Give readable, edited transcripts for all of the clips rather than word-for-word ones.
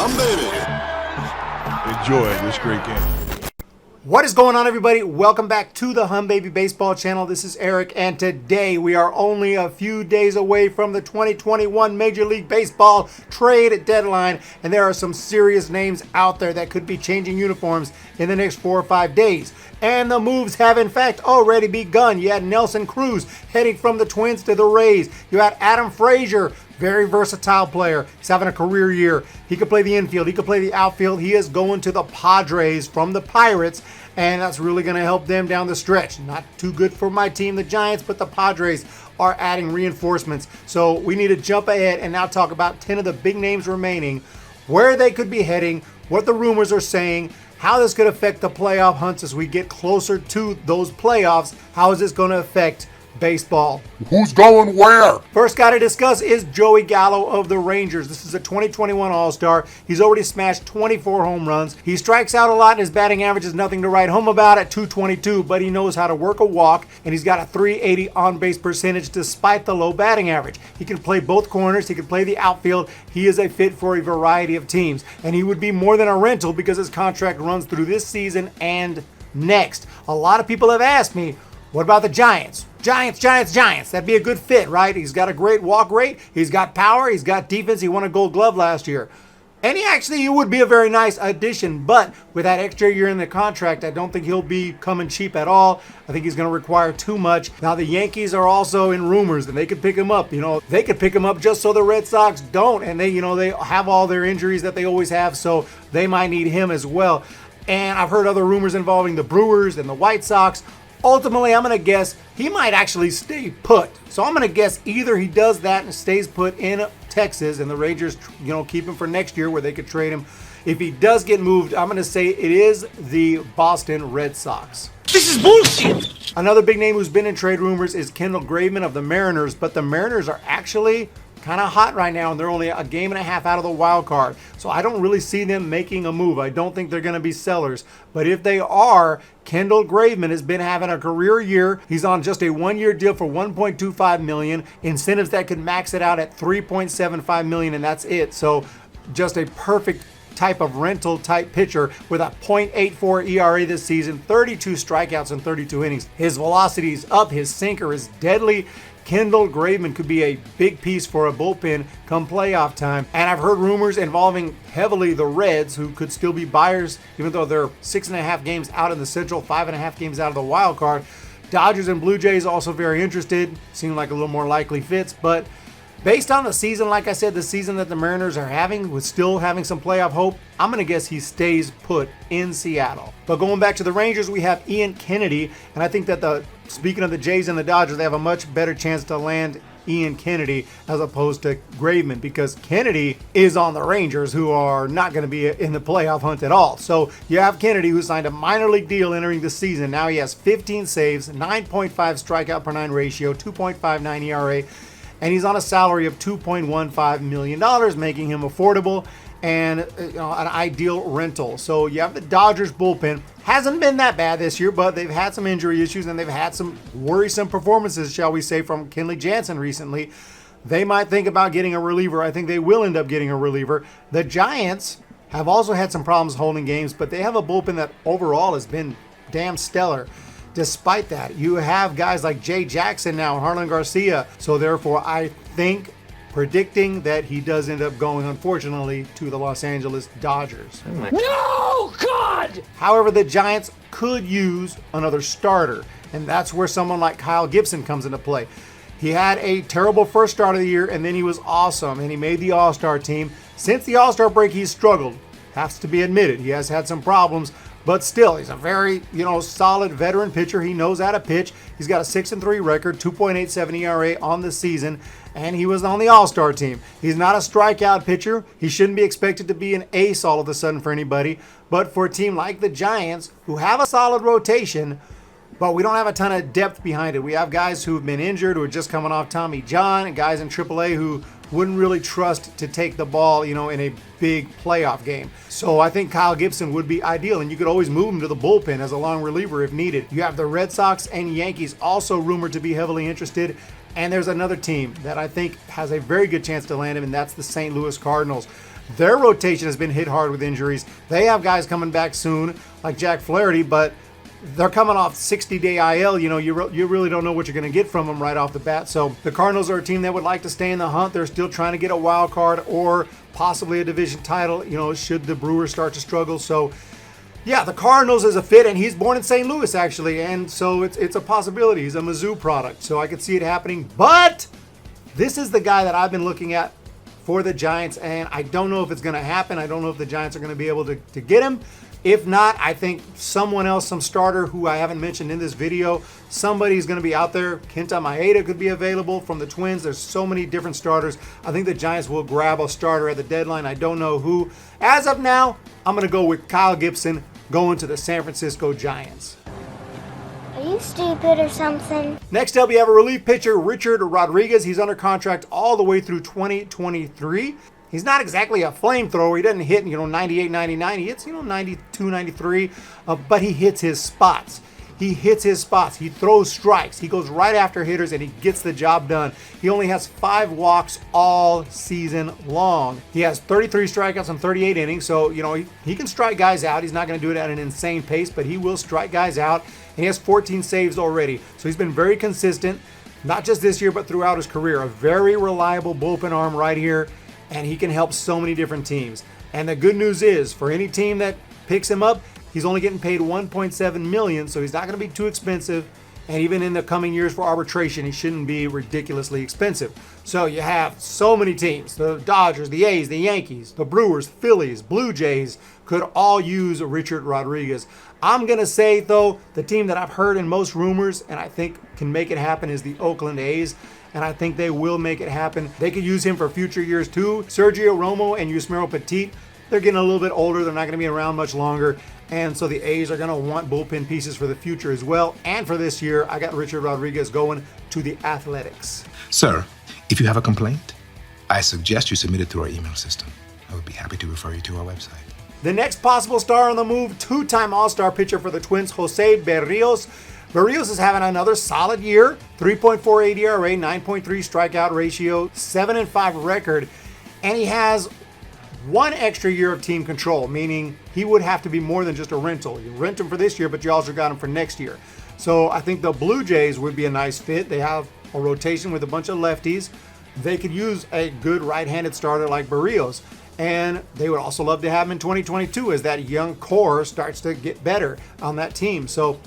Hum, baby. Enjoy this great game. What is going on, everybody? Welcome back to the Hum Baby Baseball channel. This is Eric, and today we are only a few days away from the 2021 Major League Baseball Trade Deadline, and there are some serious names out there that could be changing uniforms in the next 4 or 5 days. And the moves have, in fact, already begun. You had Nelson Cruz heading from the Twins to the Rays. You had Adam Frazier, very versatile player. He's having a career year. He could play the infield. He could play the outfield. He is going to the Padres from the Pirates, and that's really going to help them down the stretch. Not too good for my team, the Giants, but the Padres are adding reinforcements. So we need to jump ahead and now talk about 10 of the big names remaining, where they could be heading, what the rumors are saying, how this could affect the playoff hunts as we get closer to those playoffs. How is this going to affect baseball? Who's going where? First guy to discuss is Joey Gallo of the Rangers. This is a 2021 All-Star. He's already smashed 24 home runs. He strikes out a lot, and his batting average is nothing to write home about at .222, but he knows how to work a walk, and he's got a .380 on-base percentage despite the low batting average. He can play both corners. He can play the outfield. He is a fit for a variety of teams, and he would be more than a rental because his contract runs through this season and next. A lot of people have asked me, what about the Giants? Giants. That'd be a good fit, right? He's got a great walk rate. He's got power. He's got defense. He won a Gold Glove last year. And he would be a very nice addition. But with that extra year in the contract, I don't think he'll be coming cheap at all. I think he's going to require too much. Now, the Yankees are also in rumors, and they could pick him up. They could pick him up just so the Red Sox don't. And they have all their injuries that they always have, so they might need him as well. And I've heard other rumors involving the Brewers and the White Sox. Ultimately, I'm going to guess he might actually stay put. So I'm going to guess either he does that and stays put in Texas, and the Rangers, keep him for next year where they could trade him. If he does get moved, I'm going to say it is the Boston Red Sox. This is bullshit! Another big name who's been in trade rumors is Kendall Graveman of the Mariners, but the Mariners are actually kind of hot right now, and they're only a game and a half out of the wild card. So I don't really see them making a move. I don't think they're going to be sellers. But if they are, Kendall Graveman has been having a career year. He's on just a one-year deal for $1.25 million. Incentives that could max it out at $3.75 million, and that's it. So just a perfect type of rental type pitcher with a .84 ERA this season, 32 strikeouts in 32 innings. His velocity is up. His sinker is deadly. Kendall Graveman could be a big piece for a bullpen come playoff time. And I've heard rumors involving heavily the Reds, who could still be buyers, even though they're 6.5 games out in the Central, 5.5 games out of the wild card. Dodgers and Blue Jays also very interested. Seem like a little more likely fits. But based on the season, like I said, the season that the Mariners are having, with still having some playoff hope, I'm going to guess he stays put in Seattle. But going back to the Rangers, we have Ian Kennedy, and I think that speaking of the Jays and the Dodgers, they have a much better chance to land Ian Kennedy as opposed to Graveman, because Kennedy is on the Rangers, who are not going to be in the playoff hunt at all. So you have Kennedy, who signed a minor league deal entering the season. Now he has 15 saves, 9.5 strikeout per 9 ratio, 2.59 ERA, and he's on a salary of $2.15 million, making him affordable and an ideal rental. So you have the Dodgers bullpen. Hasn't been that bad this year, but they've had some injury issues, and they've had some worrisome performances, shall we say, from Kenley Jansen recently. They might think about getting a reliever. I think they will end up getting a reliever. The Giants have also had some problems holding games, but they have a bullpen that overall has been damn stellar. Despite that, you have guys like Jay Jackson now and Harlan Garcia. So therefore, I think predicting that he does end up going, unfortunately, to the Los Angeles Dodgers. No, God! However, the Giants could use another starter, and that's where someone like Kyle Gibson comes into play. He had a terrible first start of the year, and then he was awesome, and he made the All-Star team. Since the All-Star break, he's struggled. Has to be admitted. He has had some problems, but still, he's a very, solid veteran pitcher. He knows how to pitch. He's got a 6-3 record, 2.87 ERA on the season, and he was on the All-Star team. He's not a strikeout pitcher. He shouldn't be expected to be an ace all of a sudden for anybody, but for a team like the Giants, who have a solid rotation, but we don't have a ton of depth behind it. We have guys who have been injured, who are just coming off Tommy John, and guys in AAA who wouldn't really trust to take the ball, in a big playoff game. So I think Kyle Gibson would be ideal, and you could always move him to the bullpen as a long reliever if needed. You have the Red Sox and Yankees also rumored to be heavily interested, and there's another team that I think has a very good chance to land him, and that's the St. Louis Cardinals. Their rotation has been hit hard with injuries. They have guys coming back soon, like Jack Flaherty, but they're coming off 60-day IL. You know, you really don't know what you're going to get from them right off the bat. So the Cardinals are a team that would like to stay in the hunt. They're still trying to get a wild card or possibly a division title, you know, should the Brewers start to struggle. So yeah, the Cardinals is a fit, and he's born in St. Louis, actually, and so it's a possibility. He's a Mizzou product, so I could see it happening. But this is the guy that I've been looking at for the Giants, and I don't know if it's going to happen. I don't know if the Giants are going to be able to get him. If not, I think someone else, some starter who I haven't mentioned in this video, somebody's going to be out there. Kenta Maeda could be available from the Twins. There's so many different starters. I think the Giants will grab a starter at the deadline. I don't know who. As of now, I'm going to go with Kyle Gibson going to the San Francisco Giants. Are you stupid or something? Next up, we have a relief pitcher, Richard Rodriguez. He's under contract all the way through 2023. He's not exactly a flamethrower. He doesn't hit, 98, 99. He hits, 92, 93, but he hits his spots. He hits his spots. He throws strikes. He goes right after hitters, and he gets the job done. He only has 5 walks all season long. He has 33 strikeouts in 38 innings, so, he can strike guys out. He's not going to do it at an insane pace, but he will strike guys out. And he has 14 saves already, so he's been very consistent, not just this year, but throughout his career. A very reliable bullpen arm right here, and he can help so many different teams. And the good news is, for any team that picks him up, he's only getting paid $1.7 million, so he's not going to be too expensive. And even in the coming years for arbitration, he shouldn't be ridiculously expensive. So you have so many teams. The Dodgers, the A's, the Yankees, the Brewers, Phillies, Blue Jays could all use Richard Rodriguez. I'm going to say, though, the team that I've heard in most rumors and I think can make it happen is the Oakland A's. And I think they will make it happen. They could use him for future years, too. Sergio Romo and Yusmeiro Petit, they're getting a little bit older. They're not going to be around much longer. And so the A's are going to want bullpen pieces for the future as well. And for this year, I got Richard Rodriguez going to the Athletics. Sir, if you have a complaint, I suggest you submit it through our email system. I would be happy to refer you to our website. The next possible star on the move, 2-time All-Star pitcher for the Twins, Jose Berrios. Berrios is having another solid year, 3.48 ERA, 9.3 strikeout ratio, 7-5 record, and he has 1 extra year of team control, meaning he would have to be more than just a rental. You rent him for this year, but you also got him for next year. So I think the Blue Jays would be a nice fit. They have a rotation with a bunch of lefties. They could use a good right-handed starter like Berrios. And they would also love to have him in 2022 as that young core starts to get better on that team. So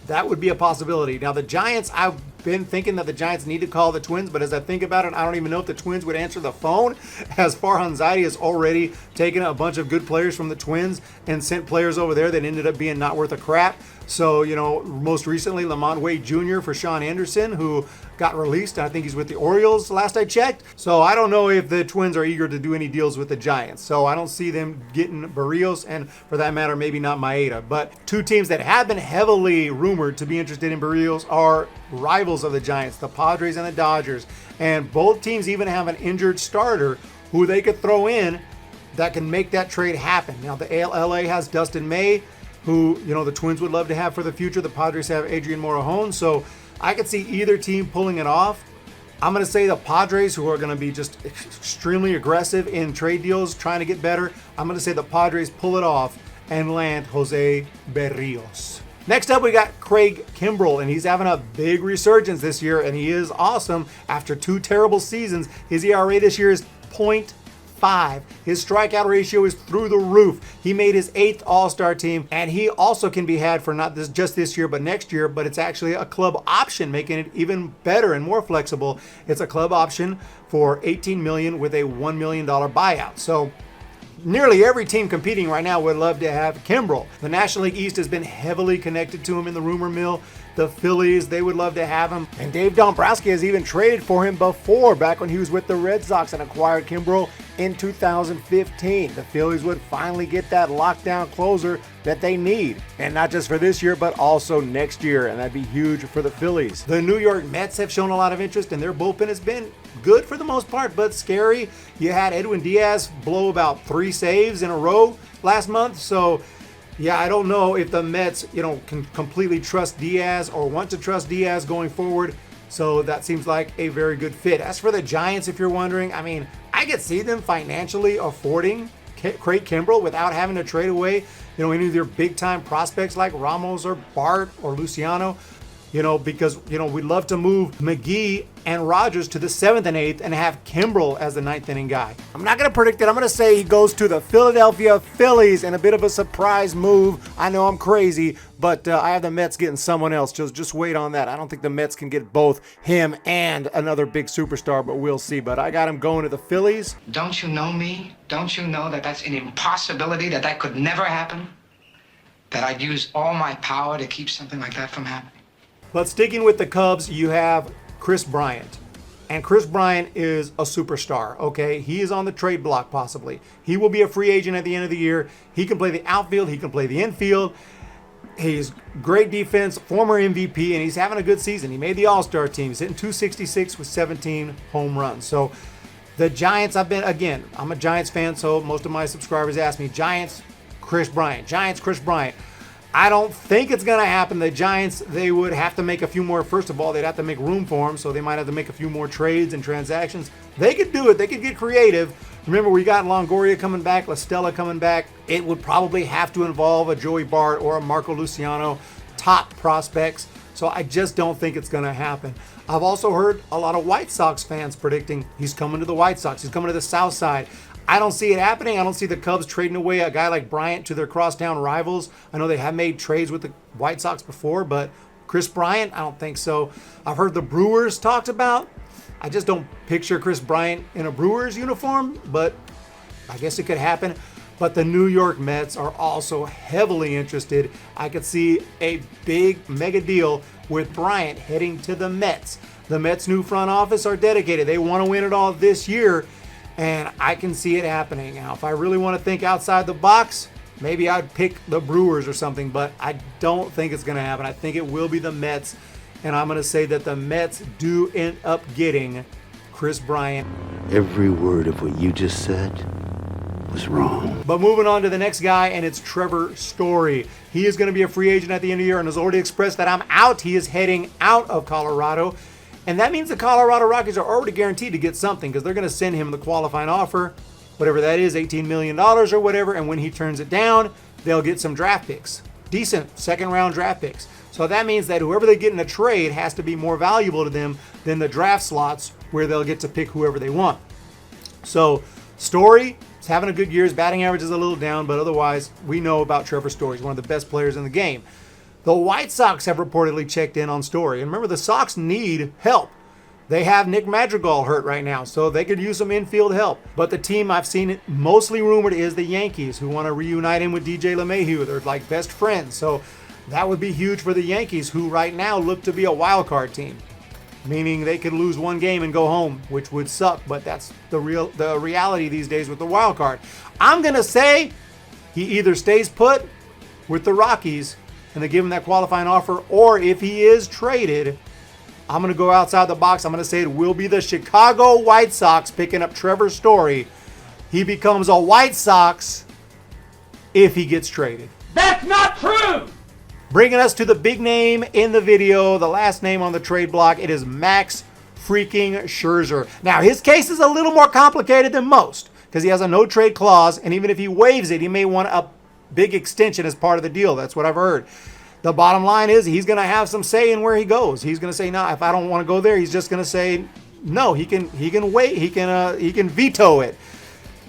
that would be a possibility. Now, the Giants, I've been thinking that the Giants need to call the Twins, but as I think about it, I don't even know if the Twins would answer the phone, as Farhan Zaidi has already taken a bunch of good players from the Twins and sent players over there that ended up being not worth a crap. So, most recently, Lamont Wade Jr. for Sean Anderson, who got released. I think he's with the Orioles last I checked. So I don't know if the Twins are eager to do any deals with the Giants. So I don't see them getting Berrios, and for that matter, maybe not Maeda. But 2 teams that have been heavily rumored to be interested in Berrios are rivals of the Giants, the Padres and the Dodgers. And both teams even have an injured starter who they could throw in that can make that trade happen. Now, the LA has Dustin May, who, the Twins would love to have for the future. The Padres have Adrian Morejon. So I could see either team pulling it off. I'm going to say the Padres, who are going to be just extremely aggressive in trade deals, trying to get better. I'm going to say the Padres pull it off and land Jose Berrios. Next up, we got Craig Kimbrel, and he's having a big resurgence this year, and he is awesome. After 2 terrible seasons, his ERA this year is .5. His strikeout ratio is through the roof. He made his 8th All-Star team, and he also can be had for not just this year, but next year, but it's actually a club option, making it even better and more flexible. It's a club option for $18 million with a $1 million buyout. So nearly every team competing right now would love to have Kimbrel. The National League East has been heavily connected to him in the rumor mill. The Phillies, they would love to have him. And Dave Dombrowski has even traded for him before, back when he was with the Red Sox and acquired Kimbrel in 2015. The Phillies would finally get that lockdown closer that they need. And not just for this year, but also next year. And that'd be huge for the Phillies. The New York Mets have shown a lot of interest, and their bullpen has been good for the most part, but scary. You had Edwin Diaz blow about 3 saves in a row last month. So yeah, I don't know if the Mets, can completely trust Diaz or want to trust Diaz going forward. So that seems like a very good fit. As for the Giants, if you're wondering, I mean, I could see them financially affording Craig Kimbrel without having to trade away, any of their big time prospects like Ramos or Bart or Luciano. Because, we'd love to move McGee and Rogers to the 7th and 8th and have Kimbrel as the 9th inning guy. I'm not going to predict it. I'm going to say he goes to the Philadelphia Phillies in a bit of a surprise move. I know I'm crazy, but I have the Mets getting someone else. Just wait on that. I don't think the Mets can get both him and another big superstar, but we'll see. But I got him going to the Phillies. Don't you know me? Don't you know that that's an impossibility, that could never happen? That I'd use all my power to keep something like that from happening? But sticking with the Cubs, you have Kris Bryant. And Kris Bryant is a superstar, okay? He is on the trade block possibly. He will be a free agent at the end of the year. He can play the outfield. He can play the infield. He's great defense, former MVP, and he's having a good season. He made the All-Star team. He's hitting .266 with 17 home runs. So the Giants, I'm a Giants fan, so most of my subscribers ask me, Giants, Kris Bryant. Giants, Kris Bryant. I don't think it's going to happen. The Giants, they would have to make a few more. First of all, they'd have to make room for him, so they might have to make a few more trades and transactions. They could do it. They could get creative. Remember, we got Longoria coming back, La Stella coming back. It would probably have to involve a Joey Bart or a Marco Luciano, top prospects. So I just don't think it's going to happen. I've also heard a lot of White Sox fans predicting he's coming to the White Sox. He's coming to the South Side. I don't see it happening. I don't see the Cubs trading away a guy like Bryant to their crosstown rivals. I know they have made trades with the White Sox before, but Kris Bryant, I don't think so. I've heard the Brewers talked about. I just don't picture Kris Bryant in a Brewers uniform, but I guess it could happen. But the New York Mets are also heavily interested. I could see a big mega deal with Bryant heading to the Mets. The Mets' new front office are dedicated. They want to win it all this year. And I can see it happening. Now, if I really want to think outside the box, maybe I'd pick the Brewers or something, but I don't think it's going to happen. I think it will be the Mets, and I'm going to say that the Mets do end up getting Kris Bryant. Every word of what you just said was wrong. But moving on to the next guy, and it's Trevor Story. He is going to be a free agent at the end of the year and has already expressed that I'm out. He is heading out of Colorado. And that means the Colorado Rockies are already guaranteed to get something because they're going to send him the qualifying offer, whatever that is, $18 million or whatever. And when he turns it down, they'll get some draft picks, decent second-round draft picks. So that means that whoever they get in a trade has to be more valuable to them than the draft slots where they'll get to pick whoever they want. So Story is having a good year. His batting average is a little down, but otherwise we know about Trevor Story. He's one of the best players in the game. The White Sox have reportedly checked in on Story. And remember, the Sox need help. They have Nick Madrigal hurt right now, so they could use some infield help. But the team I've seen it mostly rumored is the Yankees, who want to reunite him with DJ LeMahieu. They're like best friends. So that would be huge for the Yankees, who right now look to be a wild card team. Meaning they could lose one game and go home, which would suck. But that's the reality these days with the wild card. I'm going to say he either stays put with the Rockies and they give him that qualifying offer, or if he is traded, I'm going to go outside the box. I'm going to say it will be the Chicago White Sox picking up Trevor Story. He becomes a White Sox if he gets traded. That's not true! Bringing us to the big name in the video, the last name on the trade block, it is Max freaking Scherzer. Now, his case is a little more complicated than most because he has a no-trade clause, and even if he waives it, he may want a big extension as part of the deal. That's what I've heard. The bottom line is he's going to have some say in where he goes. He's going to say, no, if I don't want to go there, he's just going to say, no, he can wait. He can veto it.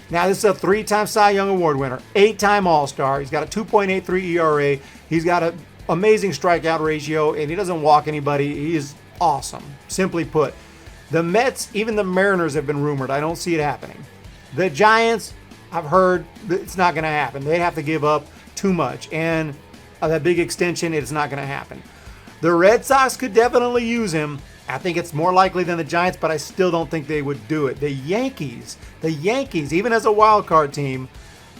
Now, this is a 3-time Cy Young Award winner, 8-time All-Star. He's got a 2.83 ERA. He's got an amazing strikeout ratio, and he doesn't walk anybody. He is awesome, simply put. The Mets, even the Mariners have been rumored. I don't see it happening. The Giants, I've heard it's not going to happen. They'd have to give up too much. And that big extension, it's not going to happen. The Red Sox could definitely use him. I think it's more likely than the Giants, but I still don't think they would do it. The Yankees, even as a wild card team,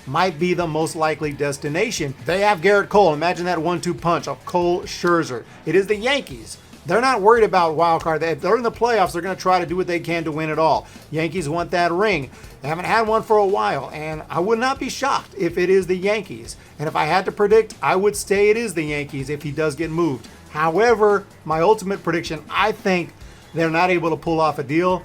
might be the most likely destination. They have Garrett Cole. Imagine that 1-2 punch of Cole Scherzer. It is the Yankees. They're not worried about wild card. If they're in the playoffs, they're going to try to do what they can to win it all. Yankees want that ring. They haven't had one for a while, and I would not be shocked if it is the Yankees. And if I had to predict, I would say it is the Yankees if he does get moved. However, my ultimate prediction, I think they're not able to pull off a deal.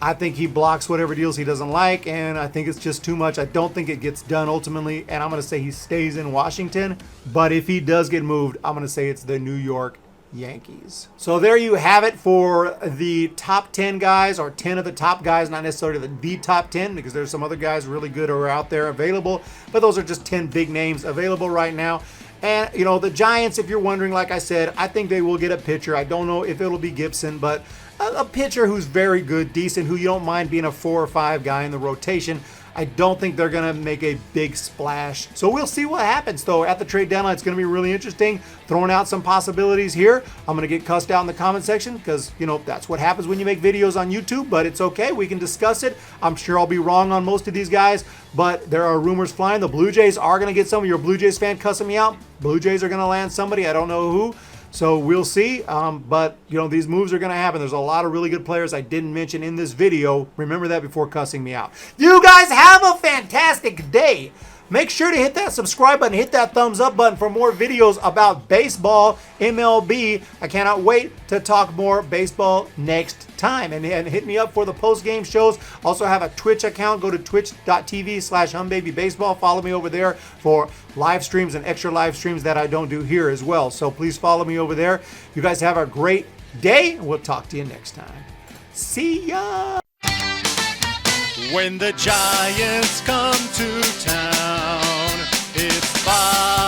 I think he blocks whatever deals he doesn't like, and I think it's just too much. I don't think it gets done ultimately, and I'm going to say he stays in Washington. But if he does get moved, I'm going to say it's the New York Yankees. So there you have it for the top 10 guys, or 10 of the top guys, not necessarily the top 10, because there's some other guys really good who are out there available, but those are just 10 big names available right now. And, you know, the Giants, if you're wondering, like I said, I think they will get a pitcher. I don't know if it'll be Gibson, but a pitcher who's very good, decent, who you don't mind being a 4 or 5 guy in the rotation. I don't think they're going to make a big splash. So we'll see what happens, though. At the trade deadline, it's going to be really interesting. Throwing out some possibilities here. I'm going to get cussed out in the comment section because, you know, that's what happens when you make videos on YouTube, but it's okay. We can discuss it. I'm sure I'll be wrong on most of these guys, but there are rumors flying. The Blue Jays are going to get some of your Blue Jays fan cussing me out. Blue Jays are going to land somebody. I don't know who. So we'll see, but you know, these moves are going to happen. There's a lot of really good players I didn't mention in this video. Remember that before cussing me out. You guys have a fantastic day. Make sure to hit that subscribe button, hit that thumbs up button for more videos about baseball, MLB. I cannot wait to talk more baseball next time. And hit me up for the post-game shows. Also have a Twitch account. Go to twitch.tv/HummBabyBaseball. Follow me over there for live streams and extra live streams that I don't do here as well. So please follow me over there. You guys have a great day. We'll talk to you next time. See ya! When the Giants come to town, it's 5